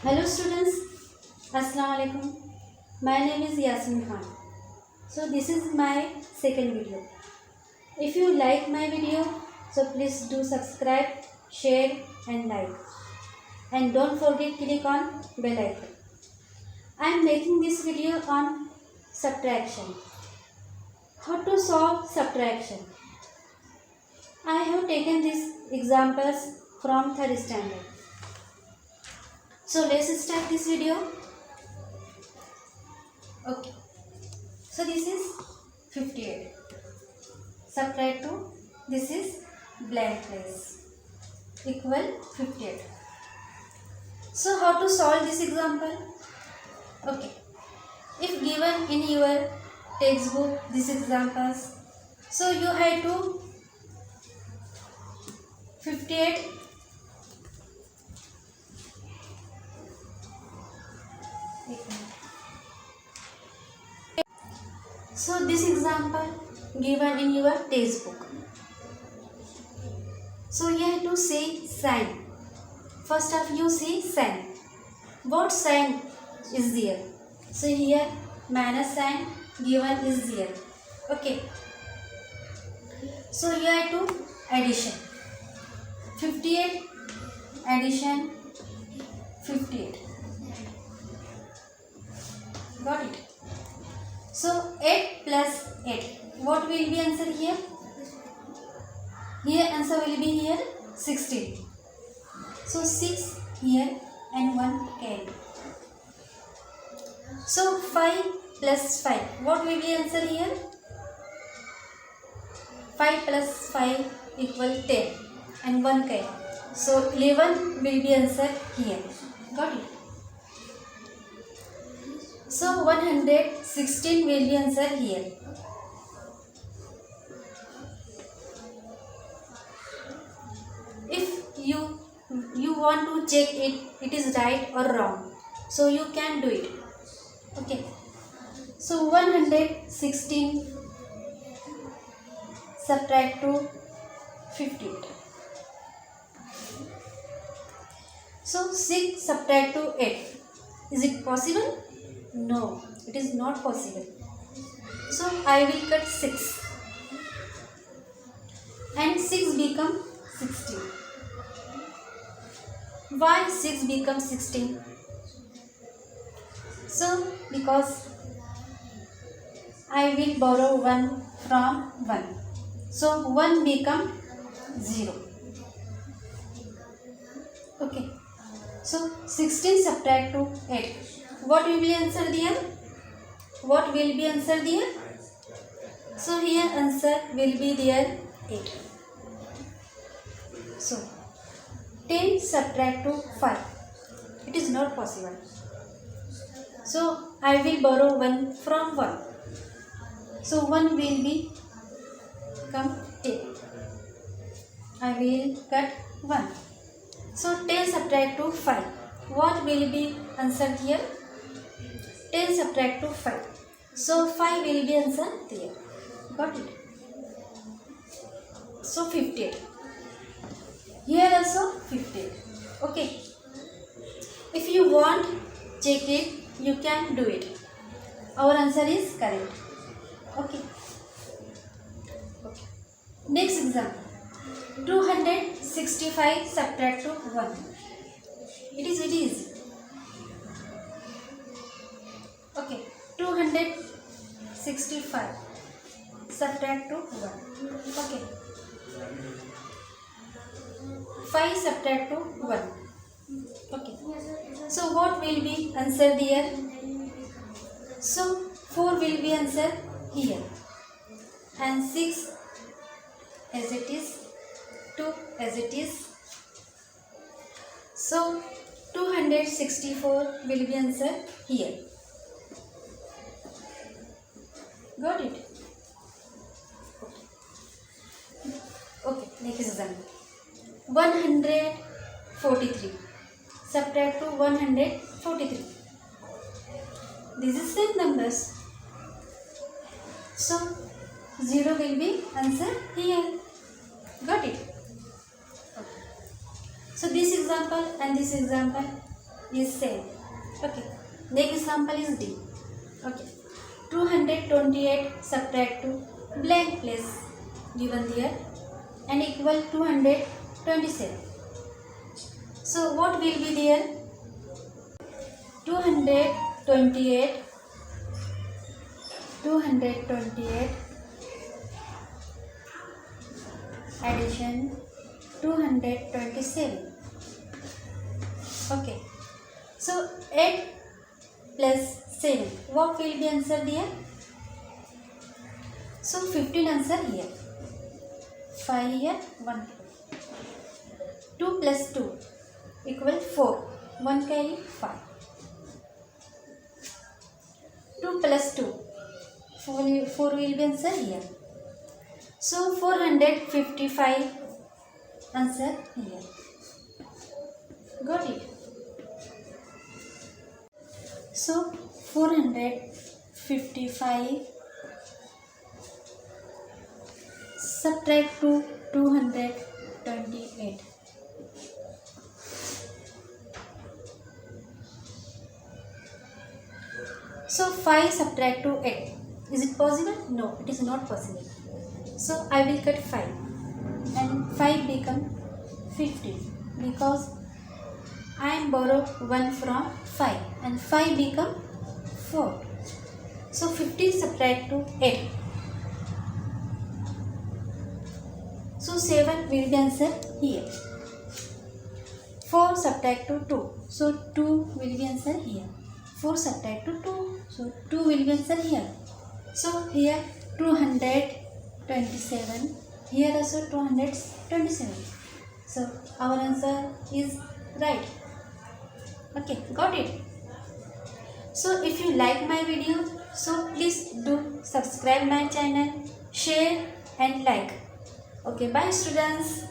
Hello students, Assalamu alaikum. My name is Yasin Khan. So this is my second video. If you like my video, so please do subscribe, share and like. And don't forget click on bell icon. I am making this video on subtraction. How to solve subtraction. I have taken these examples from 3rd standard. So let's start this video. Okay. So this is 58. Subtract 2. This is blank place. Equal 58. So how to solve this example? Okay. If given in your textbook these examples, so you have to 58 So this example given in your textbook. So you have to say sign. First of you say sign. What sign is there? So here minus sign given is there. Okay. So you have to addition. 58 addition 58. Got it? So 8 plus 8. What will be answer here? Here answer will be here 16. So 6 here and 1 carry. So 5 plus 5. What will be answer here? 5 plus 5 equal 10 and 1 carry. So 11 will be answer here. Got it? So 116 will be answer here. If you want to check it is right or wrong, so you can do it. Okay. So 116 subtract to 58. So 6 subtract to 8. Is it possible? No, it is not possible. So I will cut 6 and 6 become 16. Why 6 becomes 16? So because I will borrow 1 from 1. So 1 become 0. Okay. So 16 subtract to 8. What will be answer there? What will be answer there? So here answer will be there 8. So 10 subtract to 5. It is not possible. So I will borrow 1 from 1. So 1 will be come 10. I will cut 1. So 10 subtract to 5. What will be answer here? 10 subtract to 5. So 5 will be answer there. Got it? So 58. Here also 58. Okay. If you want check it, you can do it. Our answer is correct. Okay. Next example. 265 subtract to 1. It is very easy. Okay, 265 subtract to 1. Okay. 5 subtract to 1. Okay. So what will be answer there? So 4 will be answer here. And 6 as it is, 2 as it is. So 264 will be answer here. Got it? Okay, next example. 143 subtract to 143. This is same numbers. So 0 will be answer here. Got it? Okay. So this example and this example is same. Okay. Next example is D. Okay. 228 subtract to blank place given there and equal 227. So what will be there? 228 addition 227. Okay. So 8 plus 7. What will be answer there? So 15 answer here. 5 here, 1. 2 plus 2 equal 4. 1 carry 5. 2 plus 2. 4 will be answer here. So 455 answer here. Got it? So 455 subtract to 228. So 5 subtract to 8. Is it possible? No, it is not possible. So I will cut 5 and 5 become 15 because I am borrow 1 from 5 and 5 become 4. So 15 subtract to 8. So 7 will be answer here. 4 subtract to 2. So 2 will be answer here. 4 subtract to 2. So 2 will be answer here. So here 227. Here also 227. So our answer is right. Okay, got it. So if you like my video, so please do subscribe my channel, share and like. Okay, bye students.